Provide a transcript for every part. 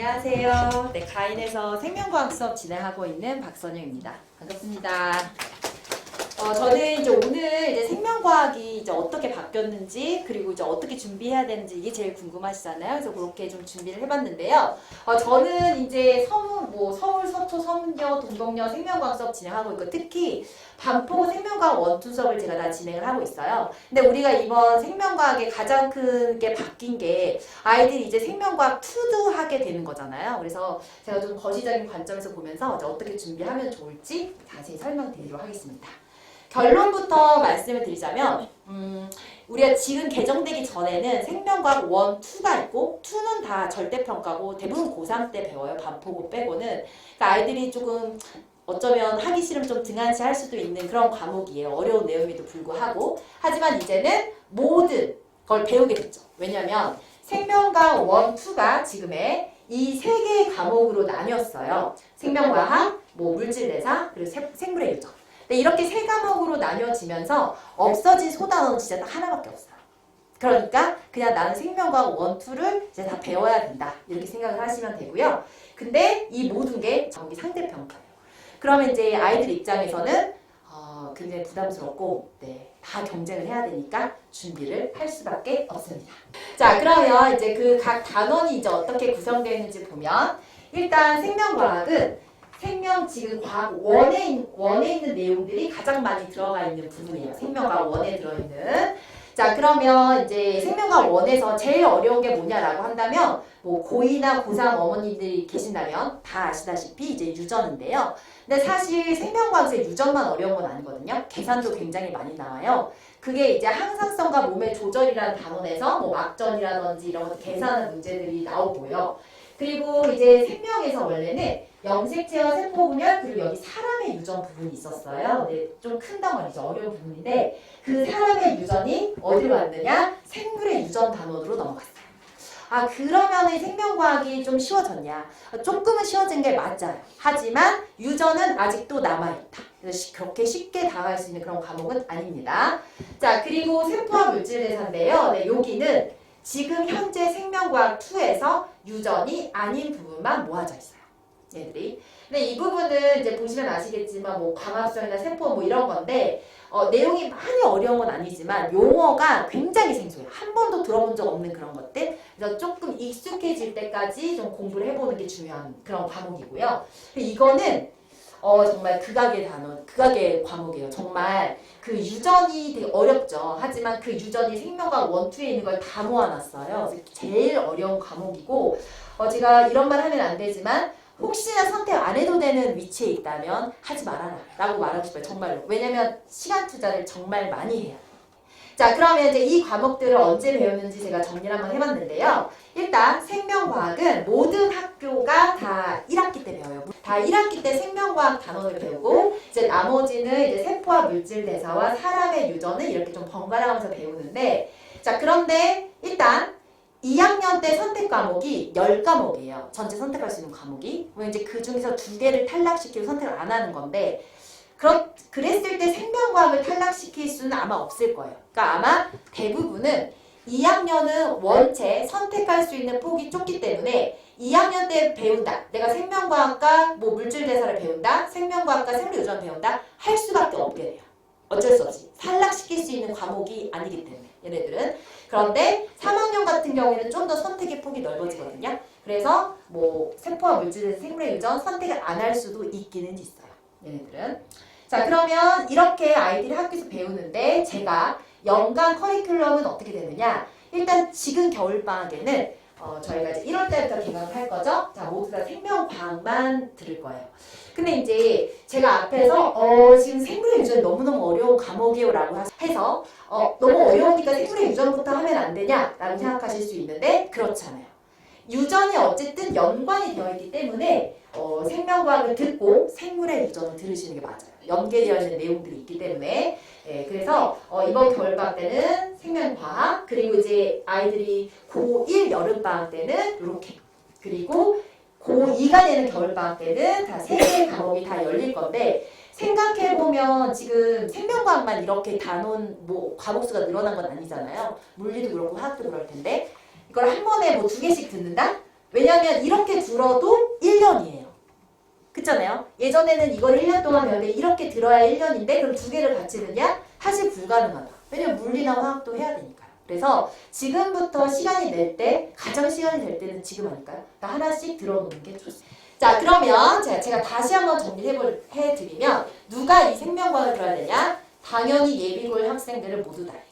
안녕하세요. 네, 가인에서 생명과학 수업 진행하고 있는 박선영입니다. 반갑습니다. 저는 이제 오늘 이제 생명과학이 이제 어떻게 바뀌었는지 그리고 이제 어떻게 준비해야 되는지 이게 제일 궁금하시잖아요. 그래서 그렇게 좀 준비를 해봤는데요. 저는 이제 서울, 서초, 서문여, 동덕여 생명과학 수업 진행하고 있고 특히 반포 생명과학 원투 수업을 제가 다 진행을 하고 있어요. 근데 우리가 이번 생명과학에 가장 크게 바뀐 게 아이들이 이제 생명과학 2도 하게 되는 거잖아요. 그래서 제가 좀 거시적인 관점에서 보면서 이제 어떻게 준비하면 좋을지 자세히 설명드리도록 하겠습니다. 결론부터 말씀을 드리자면 우리가 지금 개정되기 전에는 생명과학 1, 2가 있고 2는 다 절대평가고 대부분 고3 때 배워요. 반포고 빼고는. 그러니까 아이들이 조금 어쩌면 하기 싫으면 좀 등한시 할 수도 있는 그런 과목이에요. 어려운 내용에도 불구하고. 하지만 이제는 모든 걸 배우게 됐죠. 왜냐면 생명과학 1, 2가 지금의 이 세 개의 과목으로 나뉘었어요. 생명과학, 물질대사, 그리고 생물의 유전. 이렇게 세 과목으로 나뉘어지면서 없어진 소단어는 진짜 딱 하나밖에 없어요. 그러니까 그냥 나는 생명과학 1, 2를 이제 다 배워야 된다. 이렇게 생각을 하시면 되고요. 근데 이 모든 게 전기 상대평가예요. 그러면 이제 아이들 입장에서는 굉장히 부담스럽고 다 경쟁을 해야 되니까 준비를 할 수밖에 없습니다. 자, 그러면 이제 그 각 단원이 이제 어떻게 구성되어 있는지 보면 일단 생명과학은 생명 지금 과학 원에 있는 내용들이 가장 많이 들어가 있는 부분이에요. 생명과학 원에 들어있는. 자, 그러면 이제 생명과학 원에서 제일 어려운 게 뭐냐라고 한다면 고2나 고3 어머니들이 계신다면 다 아시다시피 이제 유전인데요. 근데 사실 생명과학에서 유전만 어려운 건 아니거든요. 계산도 굉장히 많이 나와요. 그게 이제 항상성과 몸의 조절이라는 단원에서 막전이라든지 이런 것 계산하는 문제들이 나오고요. 그리고 이제 생명에서 원래는 염색체와 세포분열 그리고 여기 사람의 유전 부분이 있었어요. 좀 큰 덩어리죠. 어려운 부분인데 그 사람의 유전이 어디로 왔느냐? 생물의 유전 단원으로 넘어갔어요. 그러면 생명과학이 좀 쉬워졌냐? 조금은 쉬워진 게 맞아요. 하지만 유전은 아직도 남아있다. 그래서 그렇게 쉽게 다가갈 수 있는 그런 과목은 아닙니다. 자, 그리고 세포와 물질대사인데요. 여기는 지금 현재 생명과학 2에서 유전이 아닌 부분만 모아져 있어요. 얘들이. 근데 이 부분은 이제 보시면 아시겠지만 광합성이나 세포 이런 건데 내용이 많이 어려운 건 아니지만 용어가 굉장히 생소해요. 한 번도 들어본 적 없는 그런 것들. 그래서 조금 익숙해질 때까지 좀 공부를 해보는 게 중요한 그런 과목이고요. 이거는 정말 극악의 단원, 극악의 과목이에요. 정말 그 유전이 되게 어렵죠. 하지만 그 유전이 생명과학 1, 2에 있는 걸 다 모아놨어요. 그래서 제일 어려운 과목이고 제가 이런 말 하면 안 되지만 혹시나 선택 안 해도 되는 위치에 있다면 하지 말아라 라고 말하고 싶어요. 정말로. 왜냐면 시간 투자를 정말 많이 해요. 자, 그러면 이제 이 과목들을 언제 배우는지 제가 정리를 한번 해봤는데요. 일단 생명과학은 모든 학교가 다 1학기 때 배워요. 다 1학기 때 생명과학 단원을 배우고 이제 나머지는 이제 세포와 물질 대사와 사람의 유전을 이렇게 좀 번갈아가면서 배우는데 자, 그런데 일단 2학년 때 선택 과목이 10과목이에요. 전체 선택할 수 있는 과목이. 이제 그 중에서 2개를 탈락시키고 선택을 안 하는 건데 그랬을 때 생명과학을 탈락시킬 수는 아마 없을 거예요. 그러니까 아마 대부분은 2학년은 원체 선택할 수 있는 폭이 좁기 때문에 2학년 때 배운다. 내가 생명과학과 물질대사를 배운다. 생명과학과 생물유전 배운다. 할 수밖에 없게 돼요. 어쩔 수 없이. 탈락시킬 수 있는 과목이 아니기 때문에. 얘네들은. 그런데 3학년 같은 경우에는 좀 더 선택의 폭이 넓어지거든요. 그래서 세포와 물질대사, 생물의 유전 선택을 안 할 수도 있기는 있어요. 얘네들은. 자, 그러면 이렇게 아이들이 학교에서 배우는데 제가 연간 커리큘럼은 어떻게 되느냐? 일단 지금 겨울방학에는 저희가 이제 1월 달부터 개강을 할 거죠? 자, 모두 다 생명과학만 들을 거예요. 근데 이제 제가 앞에서 지금 생물의 유전이 너무너무 어려운 과목이에요 라고 해서 너무 어려우니까 생물의 유전부터 하면 안 되냐? 라고 생각하실 수 있는데 그렇잖아요. 유전이 어쨌든 연관이 되어 있기 때문에 생명과학을 듣고 생물의 유전을 들으시는 게 맞아요. 연계되어 있는 내용들이 있기 때문에 그래서 이번 겨울방학 때는 생명과학 그리고 이제 아이들이 고1 여름방학 때는 이렇게 그리고 고2가 되는 겨울방학 때는 다 3개의 과목이 다 열릴 건데 생각해보면 지금 생명과학만 이렇게 단원 과목 수가 늘어난 건 아니잖아요. 물리도 그렇고 화학도 그럴 텐데 이걸 한 번에 2개씩 듣는다? 왜냐하면 이렇게 들어도 1년이에요. 그렇잖아요. 예전에는 이걸 1년 동안 배웠는데 이렇게 들어야 1년인데 그럼 두 개를 같이 넣냐? 사실 불가능하다. 왜냐면 물리나 화학도 해야 되니까요. 그래서 지금부터 시간이 낼 때 가장 시간이 될 때는 지금 아닐까요? 하나씩 들어놓는 게 좋습니다. 자, 그러면 제가 다시 한번 정리해드리면 누가 이 생명과학을 들어야 되냐? 당연히 예비고일 학생들을 모두 다해요.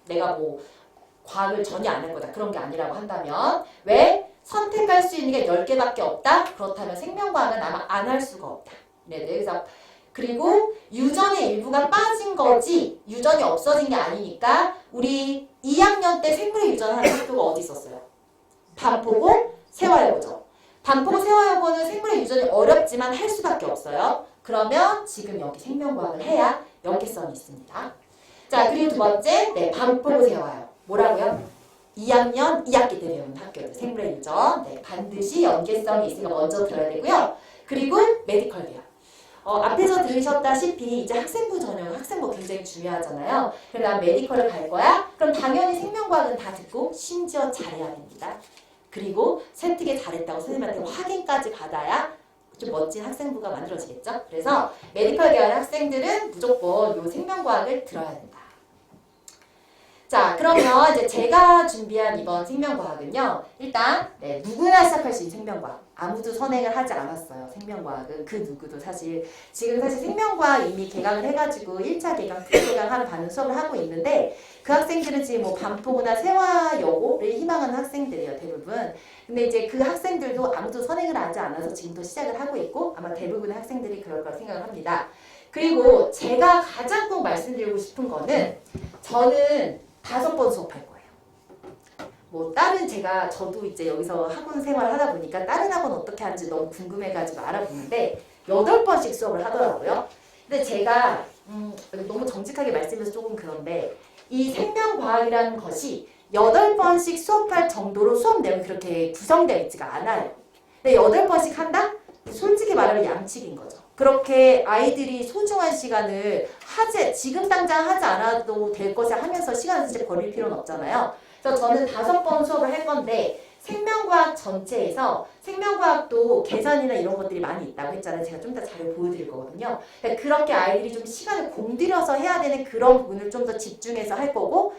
내가 뭐 과학을 전혀 안 할 거다 그런 게 아니라고 한다면 왜? 선택할 수 있는 게 10개밖에 없다? 그렇다면 생명과학은 아마 안 할 수가 없다. 네, 그래서 그리고 유전의 일부가 빠진 거지 유전이 없어진 게 아니니까 우리 2학년 때 생물의 유전하는 학교가 어디 있었어요? 반포고 세화여고죠. 반포고 세화여고는 생물의 유전이 어렵지만 할 수밖에 없어요. 그러면 지금 여기 생명과학을 해야 연계성이 있습니다. 자, 그리고 두 번째, 네, 반포고 세화요. 뭐라고요? 2학년 2학기 때 배우는 학교들 생물의 유전. 네, 반드시 연계성이 있으니까 먼저 들어야 되고요. 그리고 메디컬 계열. 앞에서 들으셨다시피 이제 학생부 전형, 학생부 굉장히 중요하잖아요. 그래서 난 메디컬을 갈 거야? 그럼 당연히 생명과학은 다 듣고 심지어 잘해야 됩니다. 그리고 세특에 잘했다고 선생님한테 확인까지 받아야 좀 멋진 학생부가 만들어지겠죠? 그래서 메디컬 계열 학생들은 무조건 이 생명과학을 들어야 된다. 자, 그러면 이제 제가 준비한 이번 생명과학은요. 일단 누구나 시작할 수 있는 생명과학. 아무도 선행을 하지 않았어요. 생명과학은 그 누구도 지금 사실 생명과학 이미 개강을 해가지고 1차 개강, 특개강하는 반응 수업을 하고 있는데 그 학생들은 지금 뭐 반포구나 세화여고를 희망하는 학생들이에요. 대부분. 근데 이제 그 학생들도 아무도 선행을 하지 않아서 지금도 시작을 하고 있고 아마 대부분의 학생들이 그럴 거라 생각을 합니다. 그리고 제가 가장 꼭 말씀드리고 싶은 거는 저는 5번 수업할 거예요. 뭐 다른 저도 이제 여기서 학원 생활을 하다 보니까 다른 학원 어떻게 하는지 너무 궁금해가지고 알아보는데 8번씩 수업을 하더라고요. 근데 제가 너무 정직하게 말씀해서 조금 그런데 이 생명과학이라는 것이 8번씩 수업할 정도로 수업 내용이 그렇게 구성되어 있지가 않아요. 근데 8번씩 한다? 솔직히 말하면 양측인 거죠. 그렇게 아이들이 소중한 시간을 지금 당장 하지 않아도 될 것을 하면서 시간을 진짜 버릴 필요는 없잖아요. 그래서 저는 5번 수업을 할 건데 생명과학 전체에서 생명과학도 계산이나 이런 것들이 많이 있다고 했잖아요. 제가 좀 더 자료 보여드릴 거거든요. 그러니까 그렇게 아이들이 좀 시간을 공들여서 해야 되는 그런 부분을 좀 더 집중해서 할 거고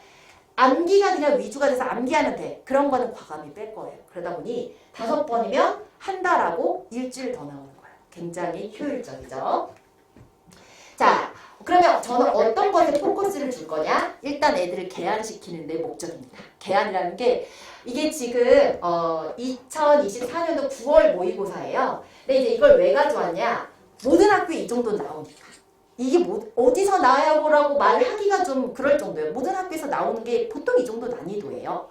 암기가 그냥 위주가 돼서 암기하면 돼. 그런 거는 과감히 뺄 거예요. 그러다 보니 5번이면 한 달하고 일주일 더 나오는 거예요. 굉장히 효율적이죠. 자, 그러면 저는 어떤 것에 포커스를 줄 거냐? 일단 애들을 개안시키는 데 목적입니다. 개안이라는 게 이게 지금 2024년도 9월 모의고사예요. 근데 이제 이걸 왜 가져왔냐? 모든 학교에 이 정도 나오니까. 이게 어디서 나와보라고 말하기가 좀 그럴 정도예요. 모든 학교에서 나오는 게 보통 이 정도 난이도예요.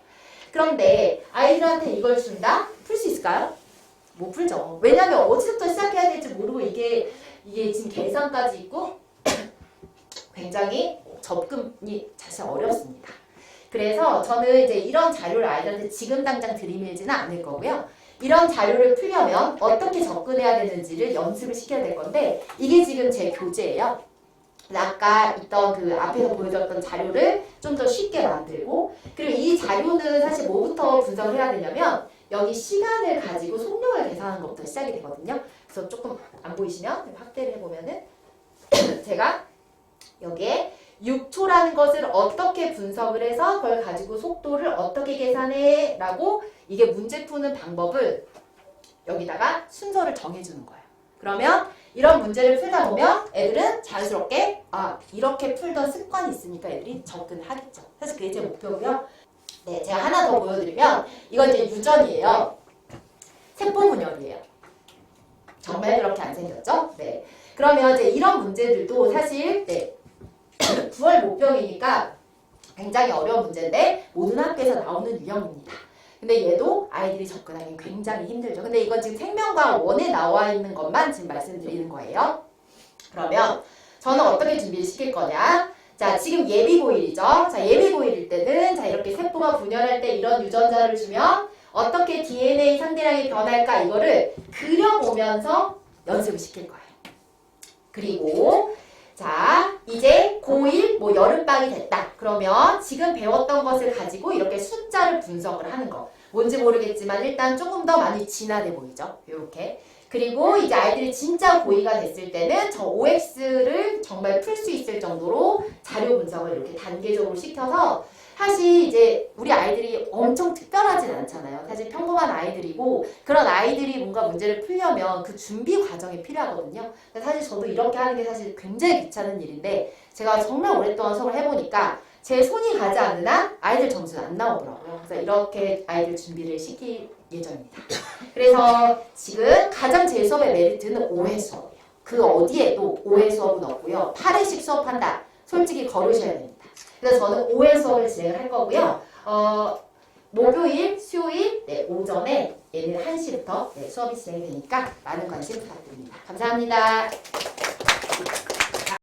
그런데 아이들한테 이걸 준다? 풀 수 있을까요? 못 풀죠. 왜냐면 어디서부터 시작해야 될지 모르고 이게 지금 계산까지 있고 굉장히 접근이 사실 어렵습니다. 그래서 저는 이제 이런 자료를 아이들한테 지금 당장 들이밀지는 않을 거고요. 이런 자료를 풀려면 어떻게 접근해야 되는지를 연습을 시켜야 될 건데 이게 지금 제 교재예요. 아까 있던 그 앞에서 보여줬던 자료를 좀 더 쉽게 만들고 그리고 이 자료는 사실 뭐부터 분석을 해야 되냐면 여기 시간을 가지고 속력을 계산하는 것부터 시작이 되거든요. 그래서 조금 안 보이시면 확대를 해보면은 제가 여기에 6초라는 것을 어떻게 분석을 해서 그걸 가지고 속도를 어떻게 계산해 라고 이게 문제 푸는 방법을 여기다가 순서를 정해주는 거예요. 그러면 이런 문제를 풀다 보면 애들은 자연스럽게 이렇게 풀던 습관이 있으니까 애들이 접근하겠죠. 사실 그게 제 목표고요. 네, 제가 하나 더 보여드리면 이건 이제 유전이에요. 세포 분열이에요. 정말 그렇게 안 생겼죠? 네. 그러면 이제 이런 문제들도 사실 9월 모평이니까 굉장히 어려운 문제인데 모든 학교에서 나오는 유형입니다. 근데 얘도 아이들이 접근하기 굉장히 힘들죠. 근데 이건 지금 생명과학 1에 나와 있는 것만 지금 말씀드리는 거예요. 그러면 저는 어떻게 준비를 시킬 거냐? 자, 지금 예비고일이죠. 자, 예비고일일 때는 자 이렇게 세포가 분열할 때 이런 유전자를 주면 어떻게 DNA 상대량이 변할까 이거를 그려보면서 연습을 시킬 거예요. 그리고 자, 이제 고1 여름방이 됐다. 그러면 지금 배웠던 것을 가지고 이렇게 숫자를 분석을 하는 거. 뭔지 모르겠지만 일단 조금 더 많이 진화돼 보이죠. 이렇게. 그리고 이제 아이들이 진짜 고2가 됐을 때는 저 OX를 정말 풀 수 있을 정도로 자료 분석을 이렇게 단계적으로 시켜서 사실 이제 우리 아이들이 엄청 특별하진 않잖아요. 사실 평범한 아이들이고 그런 아이들이 뭔가 문제를 풀려면 그 준비 과정이 필요하거든요. 사실 저도 이렇게 하는 게 사실 굉장히 귀찮은 일인데 제가 정말 오랫동안 수업을 해보니까 제 손이 가지 않는 한 아이들 점수는 안 나오더라고요. 그래서 이렇게 아이들 준비를 시킬 예정입니다. 그래서 지금 가장 제 수업의 메리트는 5회 수업이에요. 그 어디에도 5회 수업은 없고요. 8회씩 수업한다. 솔직히 걸으셔야 됩니다. 그래서 저는 5회 수업을 진행을 할 거고요. 목요일, 수요일 오전에 얘는 1시부터 수업이 진행되니까 많은 관심 부탁드립니다. 감사합니다.